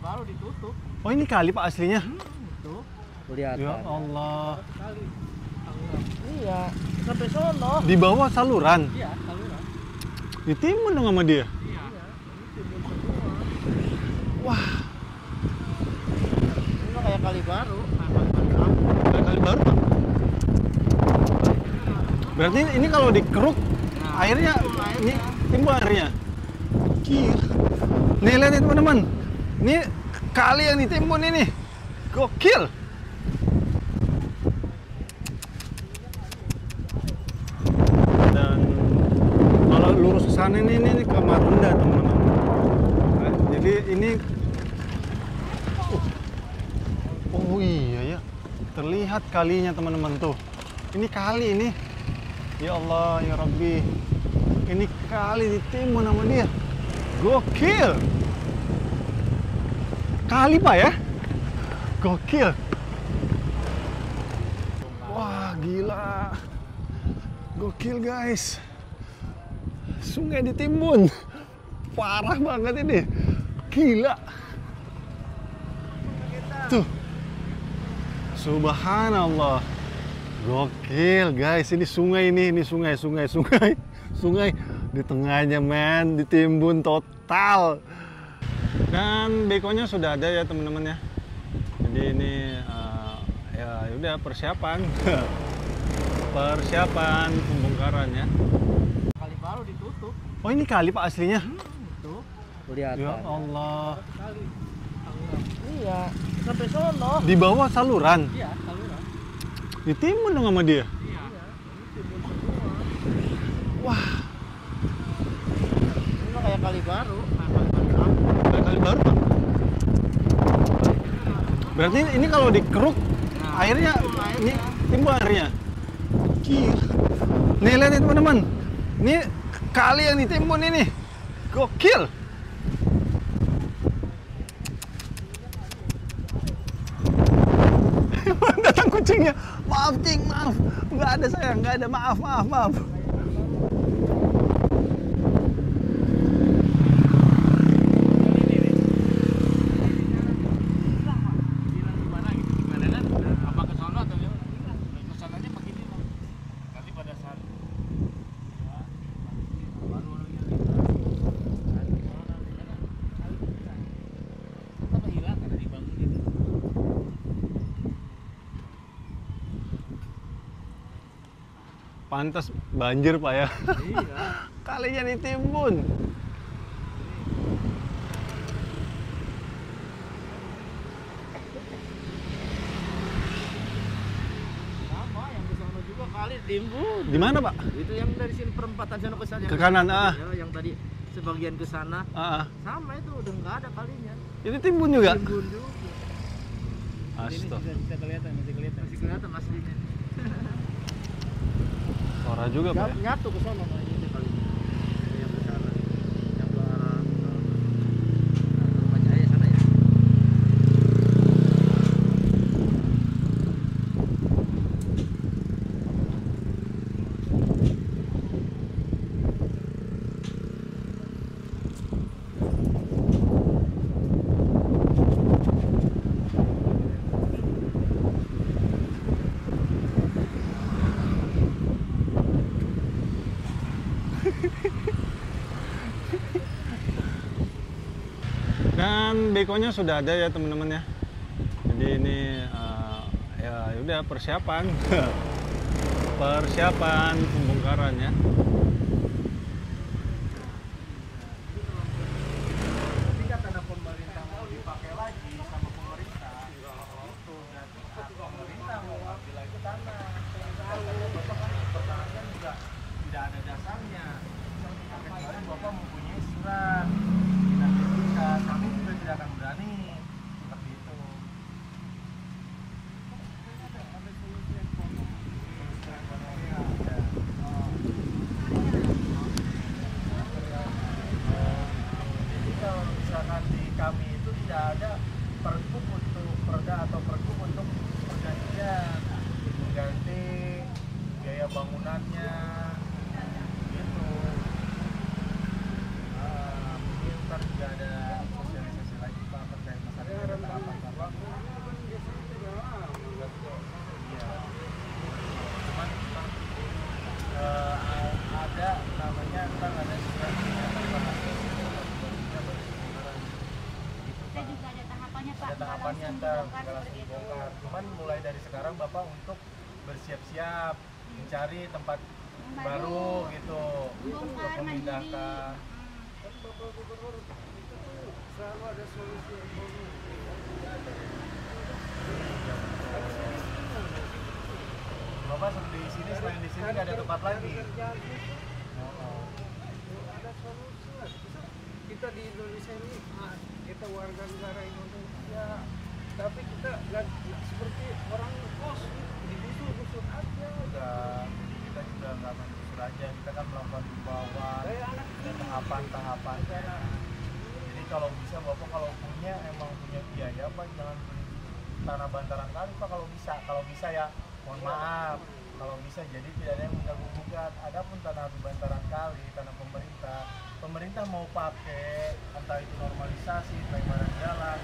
baru ditutup. Oh, ini kali Pak aslinya? Itu. Kelihatan. Ya Allah. Kali. Iya, sampai sono. Di bawah saluran. Iya, saluran. Ditimbun dong sama dia. Iya. Ini timbun semua. Wah, Ini mah kayak kali baru. kayak kali baru Pak. Berarti ini kalau dikeruk airnya ini timbul airnya. Gila. Nih lihat nih teman-teman. Ini kali yang ditimbun ini. Gokil. Dan kalau lurus ke sana ini ke Marunda teman-teman. Nah, jadi ini oh iya ya. Terlihat kalinya teman-teman tuh. Ini kali ini. Ya Allah, ya Rabbi. Ini kali ditimbun sama dia. Gokil. Kali Pak ya? Gokil. Wah, gila. Gokil guys. Sungai ditimbun. Parah banget ini. Gila. Tuh. Subhanallah. Gokil guys, ini sungai ini sungai di tengahnya men, ditimbun total. Dan bekonya sudah ada ya teman-teman ya. Jadi ini ya udah persiapan pembongkaran ya. Kali baru ditutup. Oh, ini kali Pak aslinya? Itu. Kelihatan. Ya Allah. Kali. Saluran. Iya, sampai sono. Di bawah saluran. Iya, saluran. Ditimbun dong sama dia. Iya. Ini timbun semua. Wah, Ini mah kayak kali baru. kayak kali baru Pak. Berarti ini kalau dikeruk airnya ini timbul airnya. Gila. Nih lihat nih teman-teman. Ini kali yang ditimbun ini. Gokil. Datang kucingnya. Maaf cing, maaf. Nggak ada sayang, nggak ada. Maaf. Bilang gimana gitu, gimana kan? Apa ke sono atau gimana? Ke sononya begini lah. Nanti pada saat baru apa hilang karena dibangun itu. Pantas banjir Pak ya. Iya. Kalinya ditimbun. Sama yang ke sono juga kali timbun. Di mana Pak? Itu yang dari sini perempatan sana ke sana. Ke kanan, Ya, yang tadi sebagian ke sana. Sama itu udah nggak ada kalinya. Itu timbun juga. Timbun juga. Ini Astaga. bisa kelihatan, masih kelihatan aslinya. Parah juga Pak ya. Nyatu ke sana nah, ini kali. Yang ke sana. Yang ke arah Rumah Jaya sana ya. Dan bekonya sudah ada ya teman-teman ya. Jadi ini ya udah persiapan pembongkaran ya. Ketika tanah pemerintah mau dipakai lagi sama pemerintah, itu berarti pemerintah mau ambil lagi tanah. Pertanahan juga tidak ada dasarnya. Sampai kemarin Bapak mempunyai surat dan sertifikat, kami juga tidak akan berani seperti itu. Jadi kalau misalkan di kami itu tidak ada pergub untuk perda atau pergub untuk pergantian mengganti biaya bangunannya gitu. Mungkin ntar juga ada sosialisasi lagi Pak terkait masalah ada tahapannya ntar nggak langsung dibongkar. Cuman mulai dari sekarang Bapak untuk bersiap-siap mencari tempat baru gitu untuk memindahkan. Bapak Gubernur itu selalu ada solusi ekonomi. Bapak di sini selain di sini nggak ada tempat lagi. Ada solusi lah. Kita di Indonesia ini, kita warga negara Indonesia, tapi kita nggak seperti orang kos, digusur-gusur aja. Enggak, kita juga nggak main gusur aja. Kita kan melakukan himbauan, ada tahapan-tahapan. Jadi kalau bisa Bapak kalau punya emang punya biaya Pak, jangan beli tanah bantaran kali Pak kalau bisa ya. Mohon maaf, kalau bisa jadi tidak ada yang mengganggu-gugat. Adapun tanah bantaran kali, tanah pemerintah mau pakai entah itu normalisasi, lebaran jalan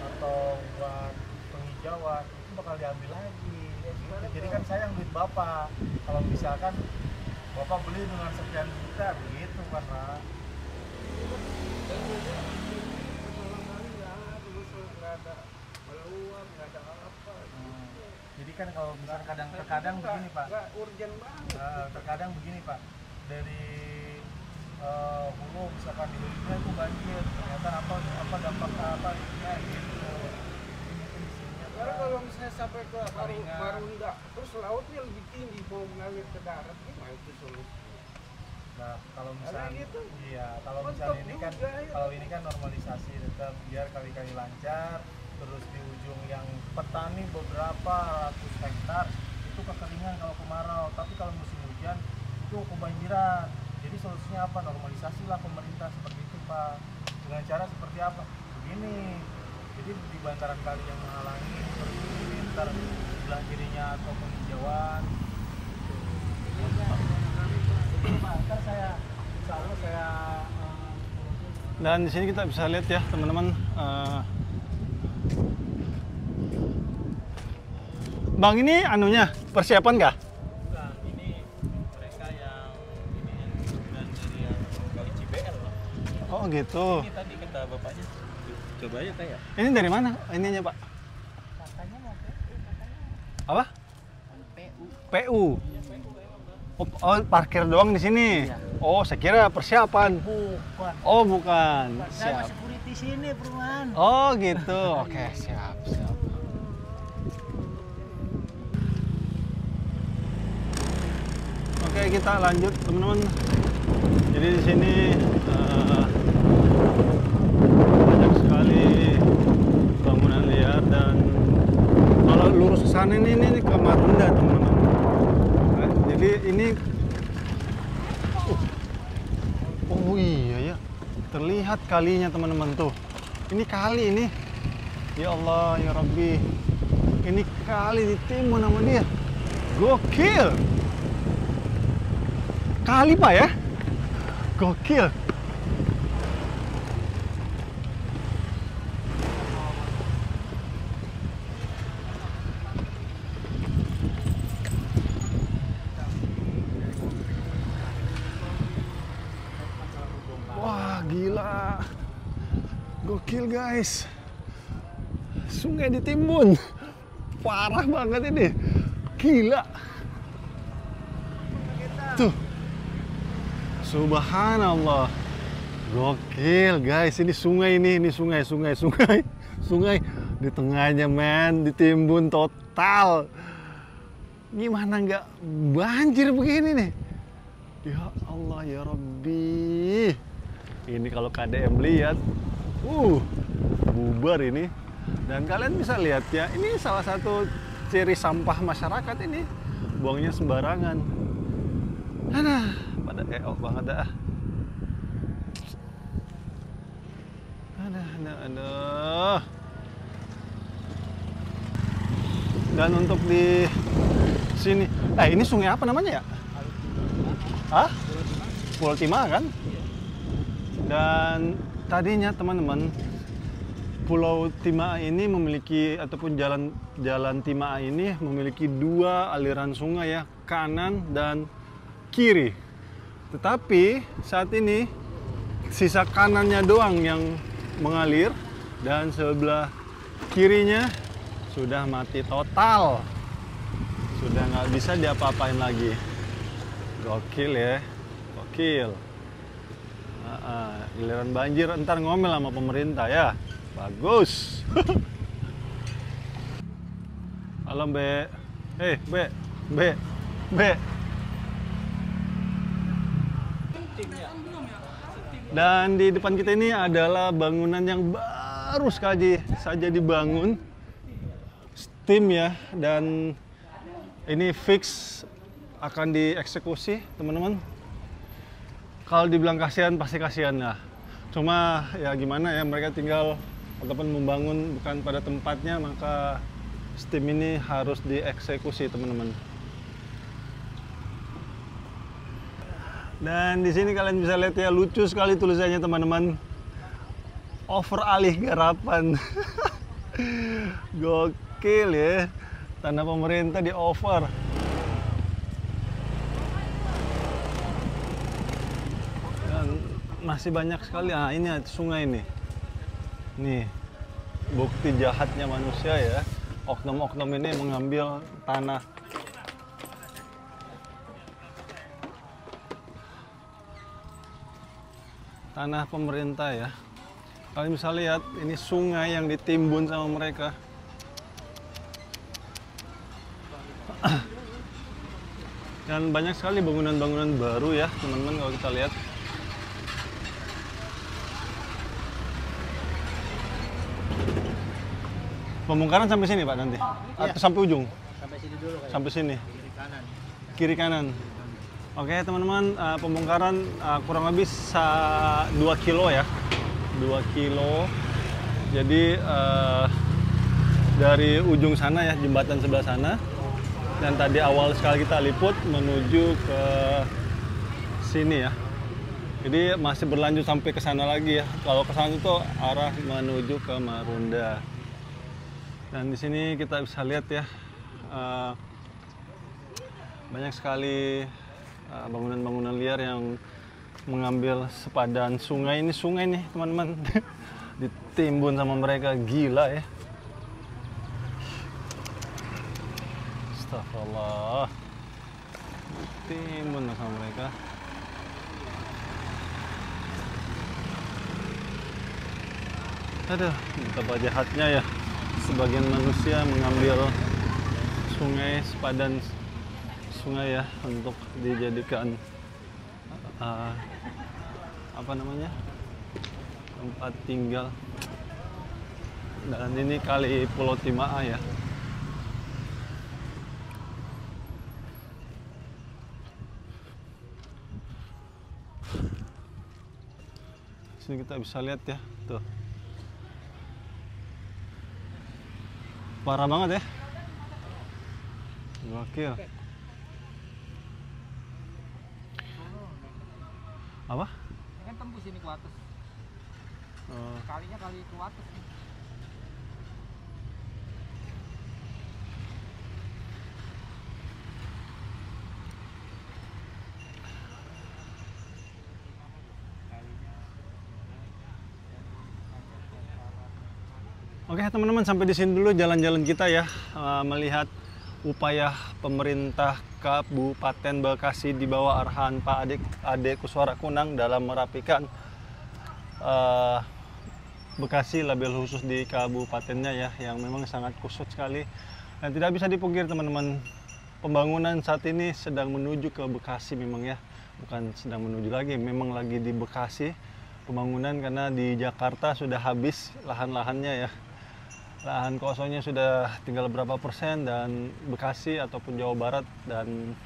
atau buat penghijauan itu bakal diambil lagi. Jadi kan sayang duit Bapak. Kalau misalkan Bapak beli dengan sekian juta begitu kan Pak. Nggak ada peluang, nggak ada apa. Jadi kan kalau misalkan terkadang begini Pak. Nggak urgent banget. Terkadang begini Pak. Dari hulu misalkan di hulunya itu banjir, ternyata apa dampak apa ininya gitu. Karena kalau misalnya sampai ke Marunda, terus lautnya lebih tinggi mau mengalir ke darat, gimana itu solusi? Nah kalau misalnya gitu. iya kalau misalnya ini kan kalau ini kan normalisasi tetap biar kali-kali lancar, terus di ujung yang petani beberapa ratus hektar itu kekeringan kalau kemarau, tapi kalau musim hujan itu kebanjiran. Jadi solusinya apa? Normalisasi lah pemerintah seperti itu Pak. Dengan cara seperti apa? Begini. Jadi di bantaran kali yang menghalangi seperti ini, ntar sebelah kirinya atau penghijauan. Ntar saya, insya Allah saya. Dan di sini kita bisa lihat ya teman-teman. Bang ini anunya persiapan nggak? Bukan, ini mereka yang ini dan dari yang kali CBL Pak. Oh gitu. Ini tadi kata bapaknya. Coba aja kayak. Ini dari mana ininya Pak? Katanya mau PU, katanya Apa? PU. PU. Oh, parkir doang di sini. Iya. Oh, saya kira persiapan. Bukan. Oh, bukan. Saya Siap. security sini perumahan. Oh, gitu. Oke, siap. Oke, kita lanjut, teman-teman. Jadi di sini banyak sekali bangunan liar dan kalau lurus ke sana ini ke Marunda, teman-teman. Nah, jadi ini oh iya ya. Terlihat kalinya, teman-teman tuh. Ini kali ini. Ya Allah, ya Rabbi. Ini kali ditimbun sama dia. Gokil. Kali Pak ya. Gokil. Wah, gila. Gokil guys. Sungai ditimbun. Parah banget ini. Gila. Tuh. Subhanallah. Gokil guys, ini sungai ini sungai di tengahnya men, ditimbun total. Gimana nggak banjir begini nih? Ya Allah ya Rabbi. Ini kalau KDM lihat, bubar ini. Dan kalian bisa lihat ya, ini salah satu ciri sampah masyarakat ini, buangnya sembarangan. Pada EO banget dah. Aduh. Dan untuk di sini, ini sungai apa namanya ya? Hah? Pulau Timah kan? Dan tadinya teman-teman, Pulau Timah ini memiliki ataupun jalan Timah ini memiliki dua aliran sungai ya, kanan dan kiri. Tetapi saat ini sisa kanannya doang yang mengalir dan sebelah kirinya sudah mati total, sudah nggak bisa diapa-apain lagi. Gokil ya, gokil. Giliran banjir ntar ngomel sama pemerintah ya, bagus. Halo Be, Be. Dan di depan kita ini adalah bangunan yang baru saja dibangun, steam ya, dan ini fix akan dieksekusi teman-teman. Kalau dibilang kasihan pasti kasihan ya. Cuma ya gimana ya, mereka tinggal ataupun membangun bukan pada tempatnya, maka steam ini harus dieksekusi teman-teman. Dan di sini kalian bisa lihat ya, lucu sekali tulisannya teman-teman. Over alih garapan. Gokil ya. Tanah pemerintah di over. Dan masih banyak sekali. Ah, ini sungai nih. Nih, bukti jahatnya manusia ya. Oknum-oknum ini mengambil tanah. Tanah pemerintah ya. Kalian bisa lihat ini sungai yang ditimbun sama mereka. Dan banyak sekali bangunan-bangunan baru ya teman-teman kalau kita lihat. Pembongkaran sampai sini Pak nanti? Atau sampai ujung? Sampai sini dulu kayak. Sampai sini? Kiri kanan. Kiri kanan? Oke teman-teman, pembongkaran kurang lebih 2 kilo ya, 2 kilo. Jadi dari ujung sana ya, jembatan sebelah sana, dan tadi awal sekali kita liput menuju ke sini ya. Jadi masih berlanjut sampai ke sana lagi ya. Kalau ke sana itu arah menuju ke Marunda. Dan di sini kita bisa lihat ya, banyak sekali bangunan-bangunan liar yang mengambil sepadan sungai. Ini sungai nih teman-teman. Ditimbun sama mereka, gila ya. Astagfirullah. Ditimbun sama mereka. Aduh, betapa jahatnya ya sebagian manusia mengambil sungai, sepadan sungai ya, untuk dijadikan apa namanya, tempat tinggal. Dan ini kali Pulau Tima'a ya. Sini kita bisa lihat ya, tuh. Parah banget ya. Gokil. Apa? Kan tembus ini ke atas. Kalinya kali ke atas. Oke teman-teman, sampai di sini dulu jalan-jalan kita ya, melihat upaya pemerintah Kabupaten Bekasi di bawah arahan Pak Ade Kuswarakunang dalam merapikan Bekasi, label khusus di kabupatennya ya, yang memang sangat kusut sekali. Dan tidak bisa dipungkir teman-teman, pembangunan saat ini sedang menuju ke Bekasi memang ya, bukan sedang menuju lagi, memang lagi di Bekasi pembangunan, karena di Jakarta sudah habis lahan-lahannya ya. Lahan kosongnya sudah tinggal berapa persen, dan Bekasi ataupun Jawa Barat dan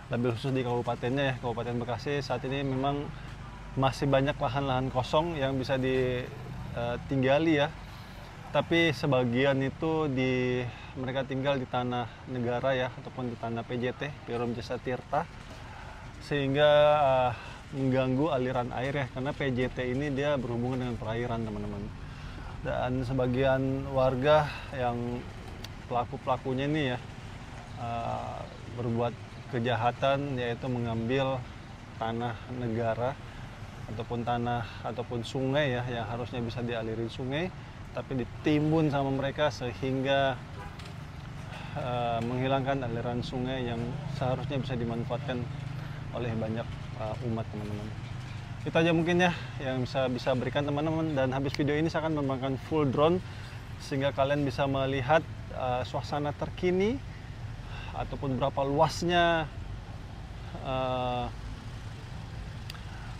lebih khusus di kabupatennya ya, Kabupaten Bekasi saat ini memang masih banyak lahan-lahan kosong yang bisa ditinggali ya. Tapi sebagian itu mereka tinggal di tanah negara ya, ataupun di tanah PJT, Perum Jasa Tirta, sehingga mengganggu aliran air ya, karena PJT ini dia berhubungan dengan perairan teman-teman. Dan sebagian warga yang pelaku-pelakunya ini ya berbuat kejahatan, yaitu mengambil tanah negara ataupun tanah ataupun sungai ya, yang harusnya bisa dialiri sungai, tapi ditimbun sama mereka sehingga menghilangkan aliran sungai yang seharusnya bisa dimanfaatkan oleh banyak umat, teman-teman. Itu aja mungkin ya yang bisa berikan teman-teman, dan habis video ini saya akan menggunakan full drone sehingga kalian bisa melihat suasana terkini ataupun berapa luasnya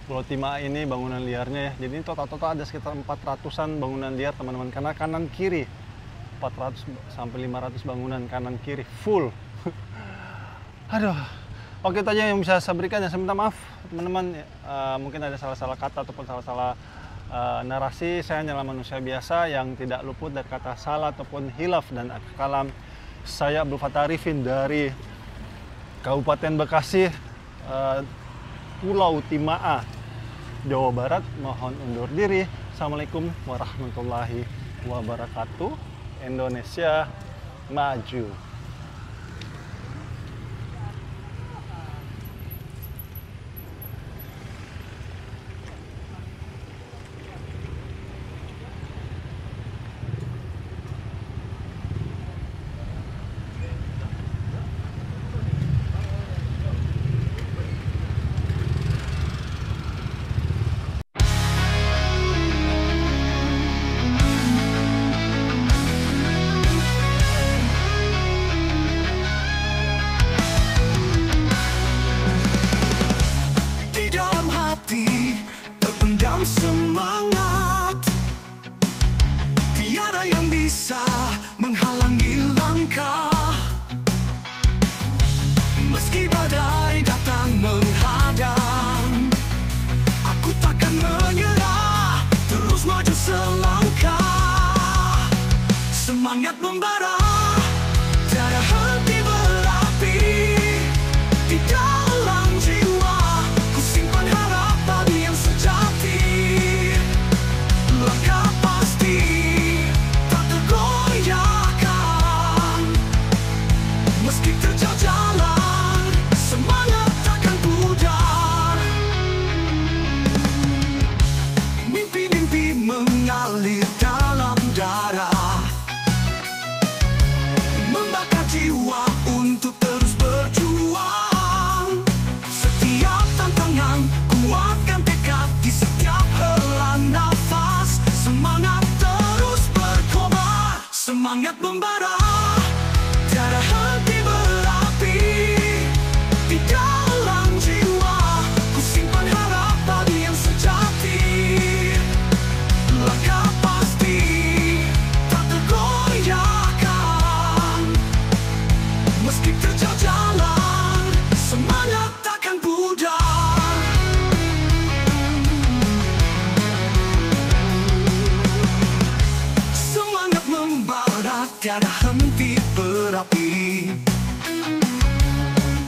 Pulau Timaa ini, bangunan liarnya ya. Jadi ini total ada sekitar 400-an bangunan liar, teman-teman, karena kanan kiri 400 sampai 500 bangunan kanan kiri full. Aduh, oke, itu aja yang bisa saya berikan ya. Saya minta maaf teman-teman, mungkin ada salah-salah kata ataupun salah-salah narasi. Saya hanyalah manusia biasa yang tidak luput dari kata salah ataupun hilaf dan kalam. Saya Abdul Fattah Arifin dari Kabupaten Bekasi, Pulau Timaa, Jawa Barat. Mohon undur diri. Assalamualaikum warahmatullahi wabarakatuh. Indonesia maju. Semangat, tiada yang bisa menghalangi langkah. Meski badai datang menghadang, aku takkan menyerah, terus maju selangkah. Semangat membara, tiada henti berapi. Di dalam jiwa ku simpan harapan yang sejati. Langkah pasti tak tergoyahkan, meski terjal jalan, semangat takkan pudar. Mimpi-mimpi mengalir dalam darah, membakar jiwa untuk terus berjuang. Setiap tantangan, kuatkan tekad di setiap hela nafas. Semangat terus berkobar, semangat membara, tiada henti berapi. Di dalam jiwa ku simpan harapan yang sejati. Langkah pasti tak tergoyahkan, meski terjal jalan, semangat takkan pudar. Semangat membara, tiada henti berapi.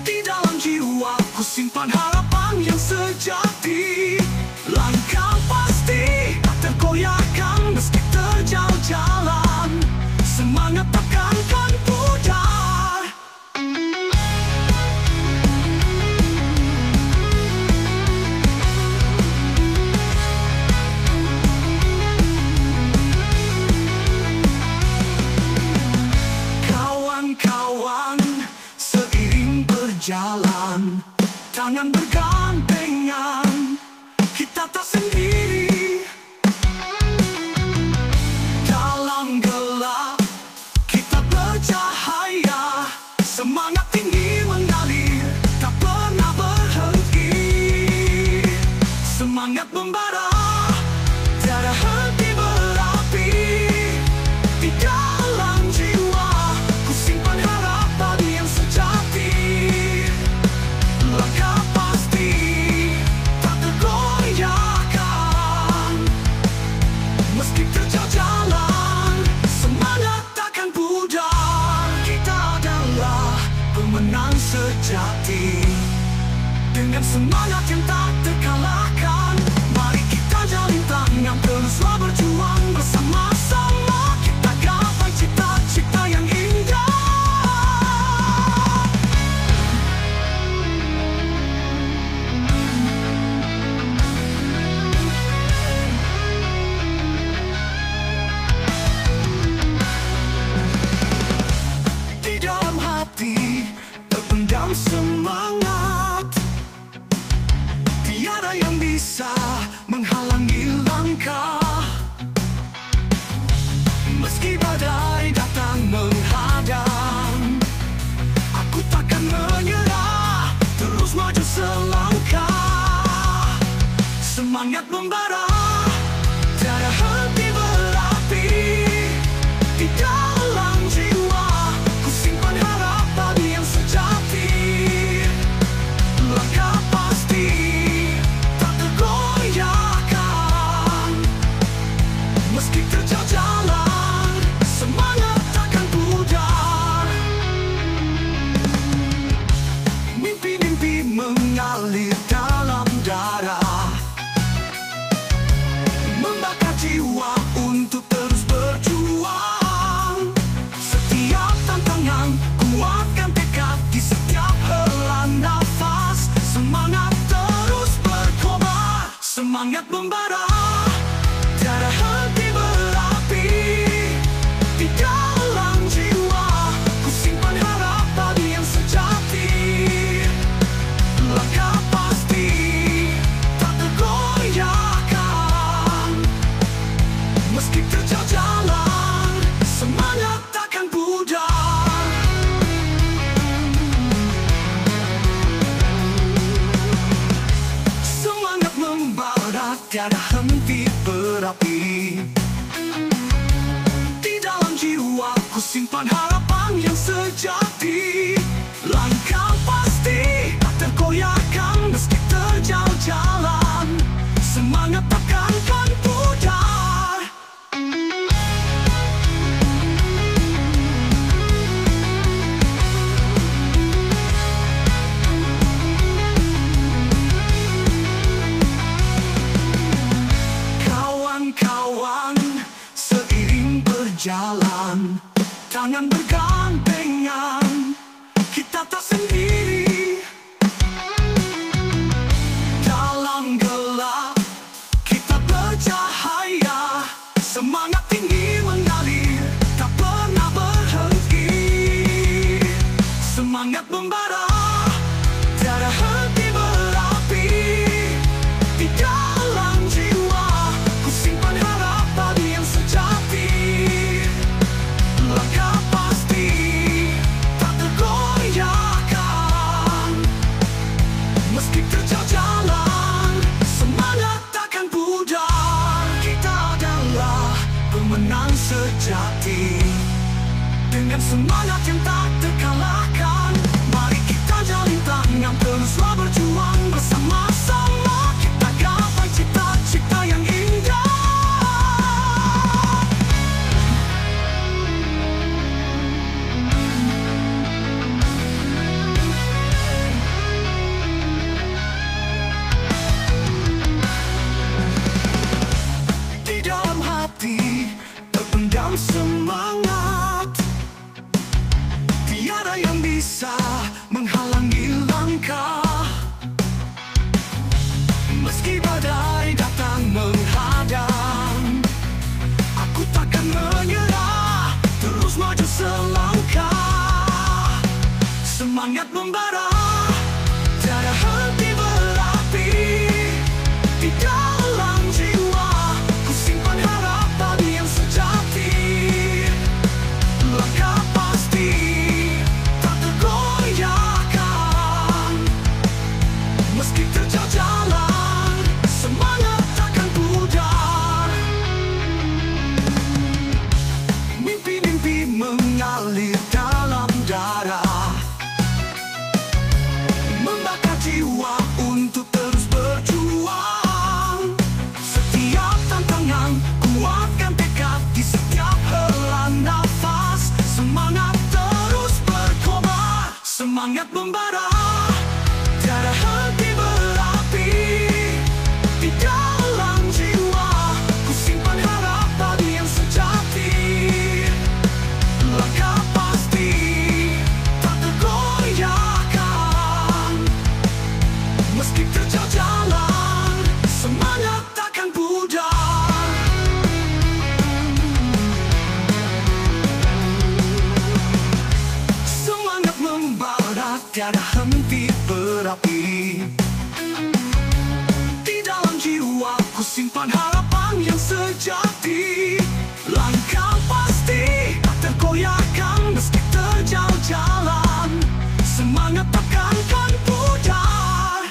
Di dalam jiwa ku simpan harapan yang sejati. Langkah pasti tak tergoyahkan, meski terjal jalan, semangat takkan pudar. Kawan-kawan, seiring berjalan, tangan bergandengan, kita tak sendiri. Dalam gelap kita bercahaya, semangat tinggi mengalir, tak pernah berhenti. Semangat membara, tiada henti berapi. Di dalam jiwa ku simpan harapan yang sejati. Langkah pasti tak tergoyahkan, Semangat membara, tiada henti berapi. Di dalam jiwa ku simpan harapan yang sejati. Langkah pasti tak tergoyahkan. Meski terjal jalan, semangat takkan pudar. Mimpi-mimpi mengalir dalam darah, membakar jiwa untuk terus berjuang. Setiap tantangan kuatkan tekad di setiap helaan nafas. Semangat terus berkobar, semangat membara, tiada henti berapi. Di dalam jiwa ku simpan harapan yang sejati. Langkah pasti tak tergoyahkan. Meski terjal jalan, semangat takkan pudar. Semangat membara, tiada henti berapi. Di dalam jiwa ku simpan harapan yang sejati. Langkah pasti tak tergoyahkan. Meski terjal jalan, semangat takkan pudar. Kawan-kawan, seiring berjalan, tangan bergandengan, kita tak sendiri. Dalam gelap kita bercahaya. Semangat tinggi mengalir, tak pernah berhenti. Semangat membara, tiada henti berapi. Di dalam jiwa ku simpan harapan yang sejati. Langkah pasti tak tergoyahkan. Meski terjal jalan, semangat takkan pudar. Kita adalah pemenang sejati. Dengan semangat yang tak terkalahkan, mari kita jalin tangan, teruslah berjuang bersama-sama. Kita gapai cita-cita yang indah. Di dalam hati terpendam semangat. Tiada yang bisa menghalangi langkah. Meski badai datang menghadang, aku takkan menyerah, terus maju selangkah. Semangat membara, tiada henti berapi. Di dalam jiwa ku simpan harapan yang sejati. Langkah pasti tak tergoyahkan. Meski terjal jalan, semangat takkan pudar. Mimpi-mimpi mengalir dalam darah, membakar jiwa untuk terus berjuang. Setiap tantangan kuatkan tekad di setiap helaan nafas. Semangat terus berkobar, semangat membara, tiada henti berapi. Di dalam jiwa ku simpan harapan yang sejati. Langkah pasti tak tergoyahkan. Meski terjal jalan, semangat takkan pudar. Semangat membara, tiada henti berapi. Di dalam jiwa ku simpan harapan yang sejati. Langkah pasti tak tergoyahkan. Meski terjal jalan, semangat takkan pudar.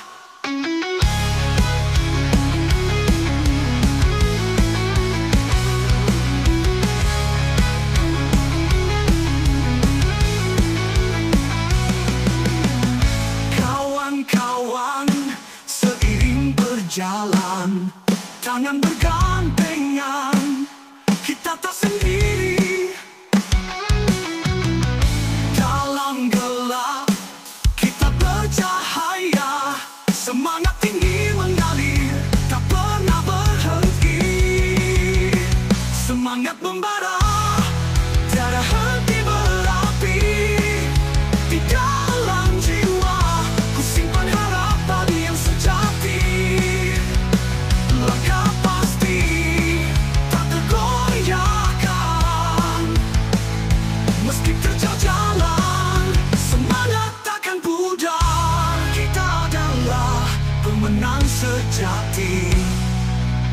meski terjal jalan, semangat takkan pudar. Kita adalah pemenang sejati,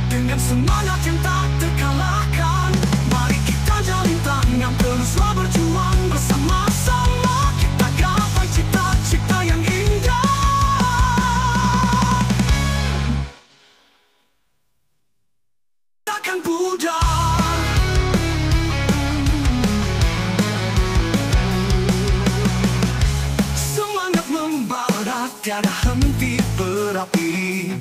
dengan semangat yang tak terkalahkan. Mari kita jalin tangan, teruslah berjuang bersama-sama. Kita gapai cita-cita yang indah, takkan pudar. Semangat membara, tiada henti berapi.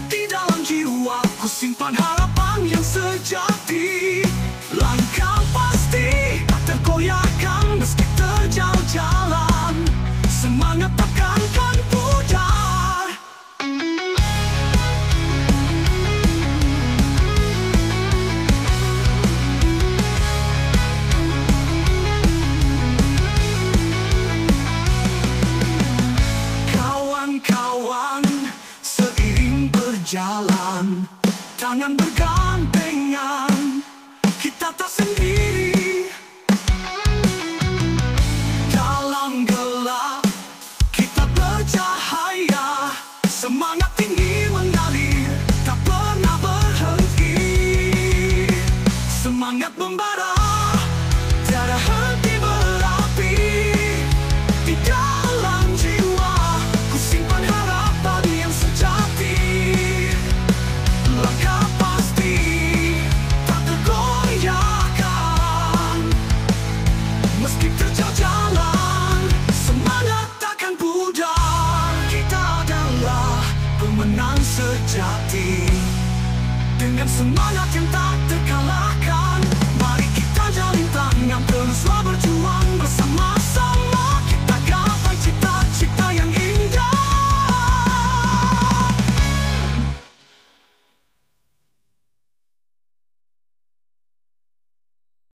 Di dalam jiwaku simpan harapan yang sejati. Langkah pasti tak tergoyahkan meski terjal jalan, semangat takkan pudar. Kawan-kawan, seiring berjalan, tangan bergandengan, kita tak sendiri. Dalam gelap, kita bercahaya, semangat tinggi mengalir, tak pernah berhenti. Semangat membara, tiada henti berapi. Di dalam jiwa, ku simpan harapan yang sejati. Langkah pasti tak tergoyahkan meski terjal jalan, semangat takkan pudar. Kita adalah pemenang sejati, dengan semangat yang tak terkalahkan. Mari kita jalin tangan, teruslah berjuang